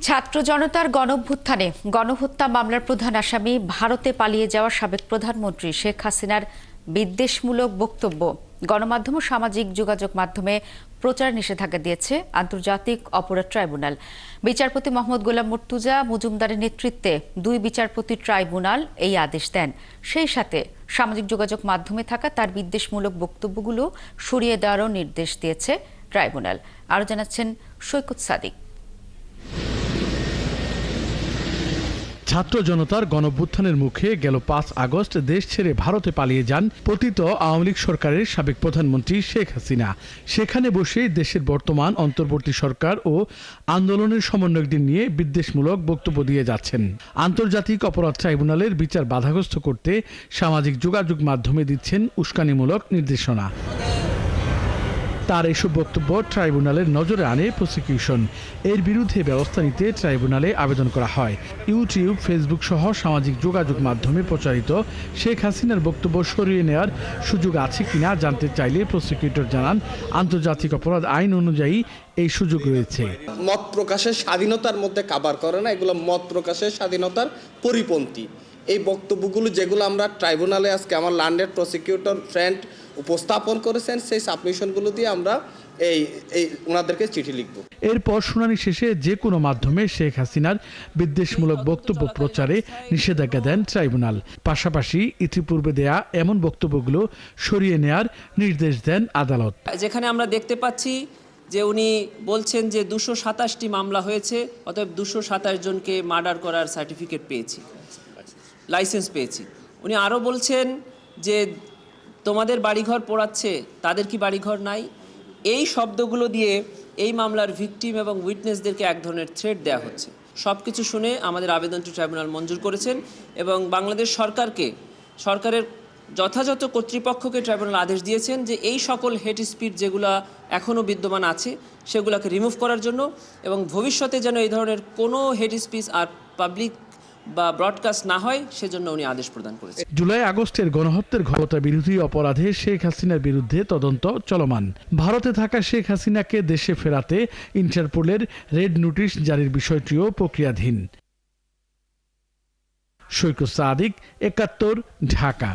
ছাত্র জনতার গণঅভ্যুত্থানে গণহত্যা মামলার প্রধান আসামি ভারতে পালিয়ে যাওয়া সাবেক প্রধানমন্ত্রী শেখ হাসিনার বিদ্বেষমূলক বক্তব্য গণমাধ্যম ও সামাজিক যোগাযোগ মাধ্যমে প্রচার নিষেধাজ্ঞা দিয়েছে আন্তর্জাতিক অপরাধ ট্রাইব্যুনাল। বিচারপতি মোহাম্মদ গোলাম মুর্তুজা মজুমদারের নেতৃত্বে 2 বিচারপতির ট্রাইব্যুনাল এই আদেশ দেন। সেই সাথে সামাজিক যোগাযোগ মাধ্যমে থাকা তার বিদ্বেষমূলক বক্তব্যগুলো সরিয়ে দেওয়ারও নির্দেশ দিয়েছে ট্রাইব্যুনাল। আরও জানাচ্ছেন সৈকত সাদিক। ছাত্র জনতার গণঅভ্যুত্থানের মুখে গেল 5 আগস্ট দেশ ছেড়ে ভারতে পালিয়ে যান পতিত আওয়ামী লীগ সরকারের সাবেক প্রধানমন্ত্রী শেখ হাসিনা। সেখানে বসে দেশের বর্তমান অন্তর্বর্তী সরকার ও আন্দোলনের সমন্বয়কদের নিয়ে বিদ্বেষমূলক বক্তব্য দিয়ে যাচ্ছেন। আন্তর্জাতিক অপরাধ ট্রাইব্যুনালের বিচার বাধাগ্রস্ত করতে সামাজিক যোগাযোগ মাধ্যমে দিচ্ছেন উস্কানিমূলক নির্দেশনা। তার এসব বক্তব্য ট্রাইব্যুনালের নজরে আনে প্রসিকিউশন। এর বিরুদ্ধে ব্যবস্থা নিতে ট্রাইব্যুনালে আবেদন করা হয়। ইউটিউব, ফেসবুক সহ সামাজিক যোগাযোগ মাধ্যমে প্রচারিত শেখ হাসিনার বক্তব্য সরিয়ে নেওয়ার সুযোগ আছে কিনা জানতে চাইলে প্রসিকিউটর জানান, আন্তর্জাতিক অপরাধ আইন অনুযায়ী এই সুযোগ রয়েছে। মত প্রকাশের স্বাধীনতার মধ্যে কাভার করে না, এগুলো মত প্রকাশের স্বাধীনতার পরিপন্থী। এই বক্তব্যগুলো যেগুলো আমরা ট্রাইব্যুনালে আজকে আমার ল্যান্ডেড প্রসিকিউটর ফ্রেন্ড উপস্থাপন করেছেন, সেই সাবমিশনগুলো দিয়ে আমরা এই ওনাদেরকে চিঠি লিখব। এরপর শুনানি শেষে যে কোনো মাধ্যমে শেখ হাসিনার বিদ্বেষমূলক বক্তব্য প্রচারে নিষেধাজ্ঞা দেন ট্রাইব্যুনাল। পাশাপাশি ইতিপূর্বে দেয়া এমন বক্তব্যগুলো সরিয়ে নেয়ার নির্দেশ দেন আদালত। যেখানে আমরা দেখতে পাচ্ছি যে উনি বলছেন যে 227টি মামলা হয়েছে, অতএব 227 জনকে মার্ডার করার সার্টিফিকেট পেয়েছি, লাইসেন্স পেয়েছি। উনি আরও বলছেন যে তোমাদের বাড়িঘর পোড়াচ্ছে, তাদের কি বাড়িঘর নাই? এই শব্দগুলো দিয়ে এই মামলার ভিকটিম এবং উইটনেসদেরকে এক ধরনের থ্রেট দেওয়া হচ্ছে। সব কিছু শুনে আমাদের আবেদনটি ট্রাইব্যুনাল মঞ্জুর করেছেন এবং বাংলাদেশ সরকারের যথাযথ কর্তৃপক্ষকে ট্রাইব্যুনাল আদেশ দিয়েছেন যে এই সকল হেট স্পিচ যেগুলো এখনও বিদ্যমান আছে সেগুলোকে রিমুভ করার জন্য, এবং ভবিষ্যতে যেন এই ধরনের কোনো হেট স্পিচ আর পাবলিক বা ব্রডকাস্ট না হয় সেজন্য উনি আদেশ প্রদান করেছেন। জুলাই আগস্টের গণহত্যার ঘটনা বিরোধী অপরাধে শেখ হাসিনার বিরুদ্ধে তদন্ত চলমান। ভারতে থাকা শেখ হাসিনাকে দেশে ফেরাতে ইন্টারপোলের রেড নোটিশ জারির বিষয়টিও প্রক্রিয়াধীন। সৈকত সাদিক, 71, ঢাকা।